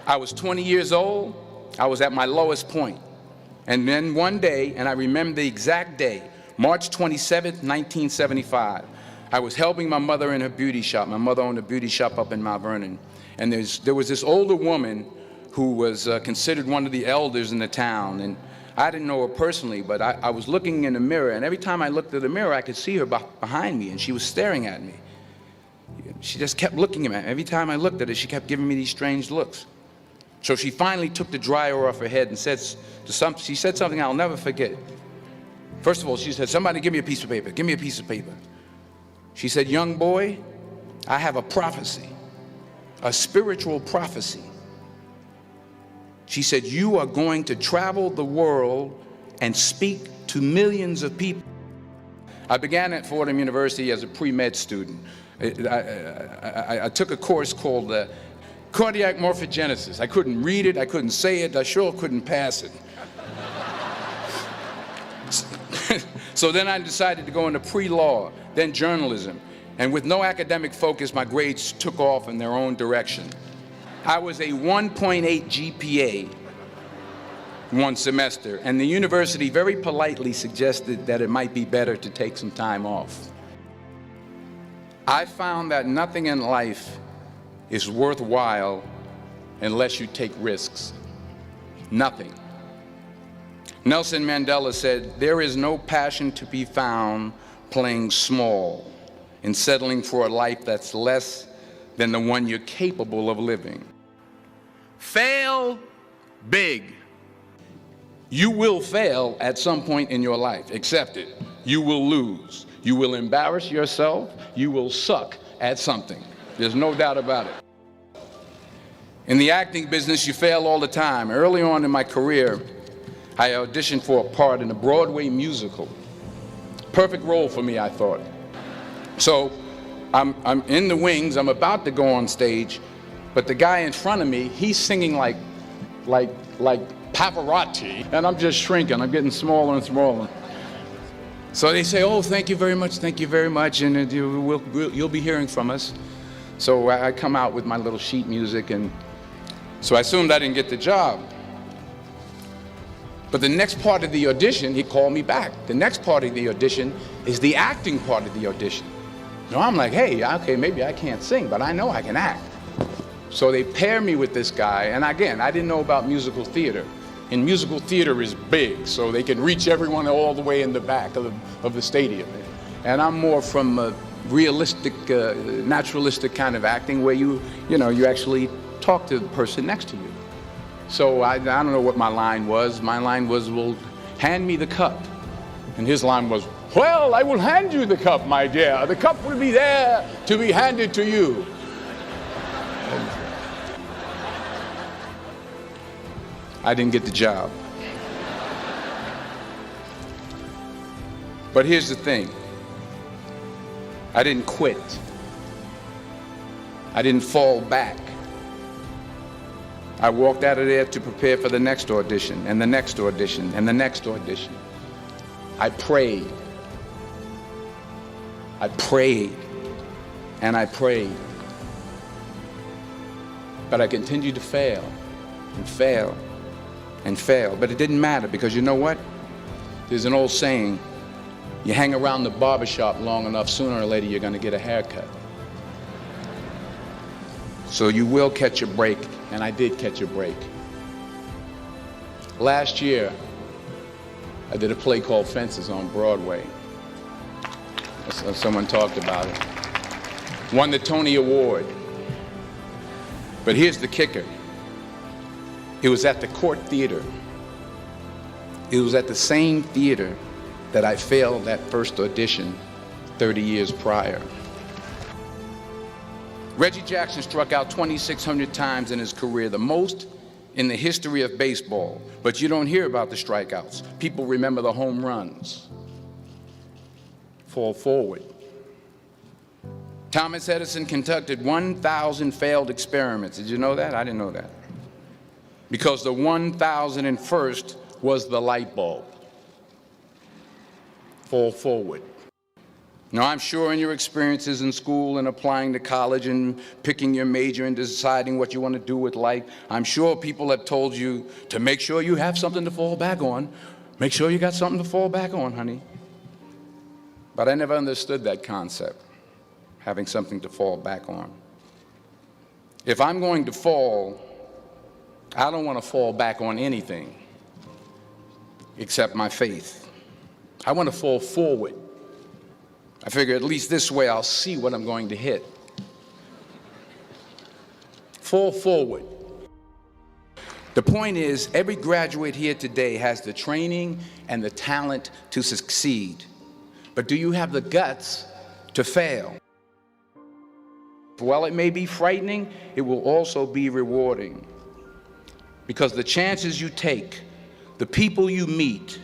I was 20 years old. I was at my lowest point. And then one day, and I remember the exact day, March 27th, 1975, I was helping my mother in her beauty shop. My mother owned a beauty shop up in Mount Vernon. And there was this older woman who was considered one of the elders in the town. And I didn't know her personally, but I was looking in the mirror, and every time I looked at the mirror, I could see her behind me, and she was staring at me. She just kept looking at me. Every time I looked at her, she kept giving me these strange looks. So she finally took the dryer off her head and she said something I'll never forget. First of all, she said, "Somebody give me a piece of paper. Give me a piece of paper." She said, "Young boy, I have a prophecy, a spiritual prophecy." She said, "You are going to travel the world and speak to millions of people." I began at Fordham University as a pre-med student. I took a course called cardiac morphogenesis. I couldn't read it, I couldn't say it, I sure couldn't pass it. So then I decided to go into pre-law, then journalism. And with no academic focus, my grades took off in their own direction. I was a 1.8 GPA one semester, and the university very politely suggested that it might be better to take some time off. I found that nothing in life is worthwhile unless you take risks. Nothing. Nelson Mandela said, "There is no passion to be found playing small and settling for a life that's less than the one you're capable of living." Fail big. You will fail at some point in your life. Accept it. You will lose. You will embarrass yourself. You will suck at something. There's no doubt about it. In the acting business, you fail all the time. Early on in my career, I auditioned for a part in a Broadway musical. Perfect role for me, I thought. So I'm in the wings. I'm about to go on stage, but the guy in front of me, he's singing like Pavarotti, and I'm just shrinking. I'm getting smaller and smaller. So they say, "Oh, thank you very much, and you'll be hearing from us." So I come out with my little sheet music, and so I assumed I didn't get the job. But the next part of the audition, he called me back. The next part of the audition is the acting part of the audition. Now I'm like, hey, okay, maybe I can't sing, but I know I can act. So they pair me with this guy, and again, I didn't know about musical theater. And musical theater is big, so they can reach everyone all the way in the back of the stadium. And I'm more from a realistic, naturalistic kind of acting where you actually talk to the person next to you. So I don't know what my line was. My line was, "Well, hand me the cup." And his line was, "Well, I will hand you the cup, my dear. The cup will be there to be handed to you." I didn't get the job. But here's the thing. I didn't quit. I didn't fall back. I walked out of there to prepare for the next audition, and the next audition, and the next audition. I prayed. I prayed, and I prayed. But I continued to fail, and fail, and fail. But it didn't matter, because you know what? There's an old saying, you hang around the barbershop long enough, sooner or later you're going to get a haircut. So you will catch a break, and I did catch a break. Last year, I did a play called Fences on Broadway. Someone talked about it. Won the Tony Award. But here's the kicker. It was at the Court Theater. It was at the same theater that I failed that first audition 30 years prior. Reggie Jackson struck out 2,600 times in his career, the most in the history of baseball. But you don't hear about the strikeouts. People remember the home runs. Fall forward. Thomas Edison conducted 1,000 failed experiments. Did you know that? I didn't know that. Because the 1,001st was the light bulb. Fall forward. Now, I'm sure in your experiences in school and applying to college and picking your major and deciding what you want to do with life, I'm sure people have told you to make sure you have something to fall back on. Make sure you got something to fall back on, honey. But I never understood that concept, having something to fall back on. If I'm going to fall, I don't want to fall back on anything except my faith. I want to fall forward. I figure at least this way I'll see what I'm going to hit. Fall forward. The point is, every graduate here today has the training and the talent to succeed. But do you have the guts to fail? While it may be frightening, it will also be rewarding. Because the chances you take, the people you meet,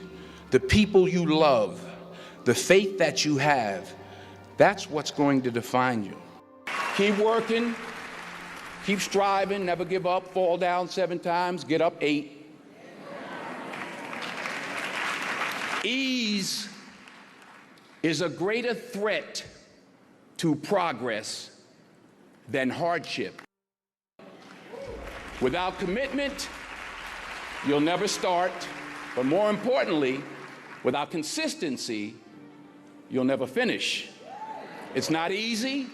the people you love, the faith that you have, that's what's going to define you. Keep working, keep striving, never give up, fall down 7 times, get up 8. Ease is a greater threat to progress than hardship. Without commitment, you'll never start, but more importantly, without consistency, you'll never finish. It's not easy.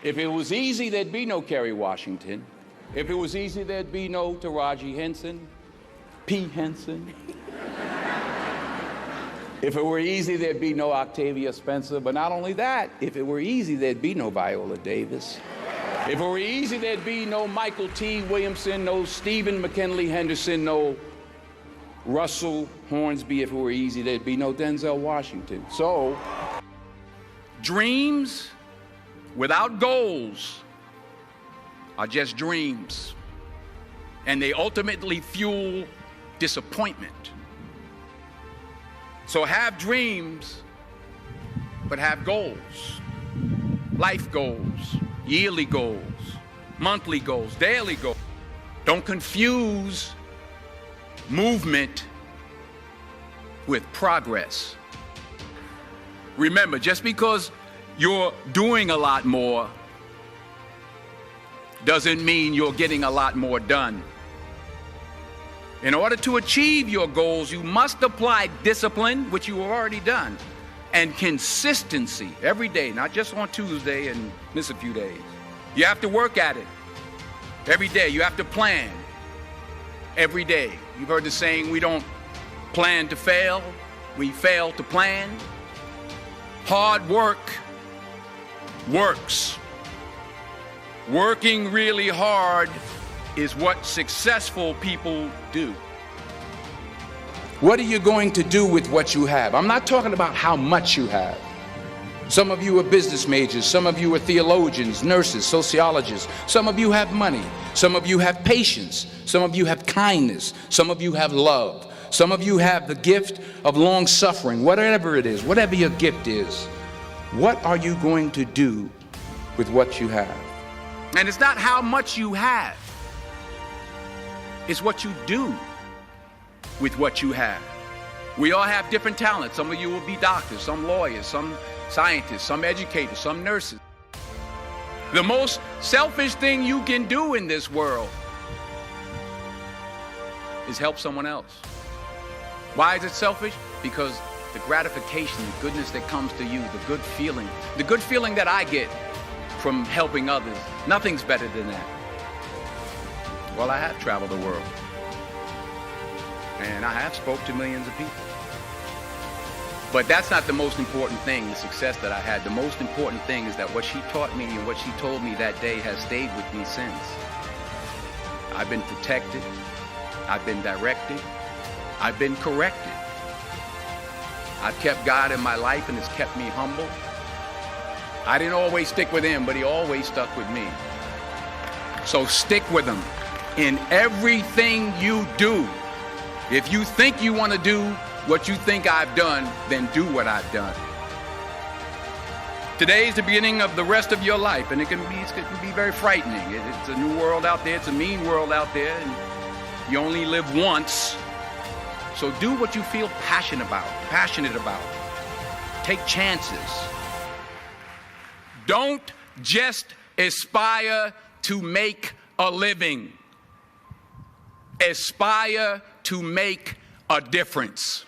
If it was easy, there'd be no Kerry Washington. If it was easy, there'd be no Taraji Henson, P. Henson. If it were easy, there'd be no Octavia Spencer. But not only that, if it were easy, there'd be no Viola Davis. If it were easy, there'd be no Michael T. Williamson, no Stephen McKinley Henderson, no Russell Hornsby. If it were easy, there'd be no Denzel Washington. So, dreams without goals are just dreams, and they ultimately fuel disappointment. So have dreams, but have goals, life goals, yearly goals, monthly goals, daily goals. Don't confuse movement with progress. Remember, just because you're doing a lot more doesn't mean you're getting a lot more done. In order to achieve your goals, you must apply discipline, which you have already done, and consistency every day, not just on Tuesday and miss a few days. You have to work at it every day. You have to plan every day. You've heard the saying, we don't plan to fail, we fail to plan. Hard work works. Working really hard is what successful people do. What are you going to do with what you have? I'm not talking about how much you have. Some of you are business majors, some of you are theologians, nurses, sociologists, some of you have money, some of you have patience, some of you have kindness, some of you have love, some of you have the gift of long suffering, whatever it is, whatever your gift is. What are you going to do with what you have? And it's not how much you have. It's what you do with what you have. We all have different talents. Some of you will be doctors, some lawyers, some scientists, some educators, some nurses. The most selfish thing you can do in this world is help someone else. Why is it selfish? Because the gratification, the goodness that comes to you, the good feeling that I get from helping others, nothing's better than that. Well, I have traveled the world, and I have spoke to millions of people. But that's not the most important thing, the success that I had. The most important thing is that what she taught me and what she told me that day has stayed with me since. I've been protected, I've been directed, I've been corrected. I've kept God in my life, and it's kept me humble. I didn't always stick with him, but he always stuck with me. So stick with him in everything you do. If you think you want to do what you think I've done, then do what I've done. Today is the beginning of the rest of your life, and it can be very frightening. It's a new world out there. It's a mean world out there, and you only live once. So do what you feel passionate about. Take chances. Don't just aspire to make a living. Aspire to make a difference.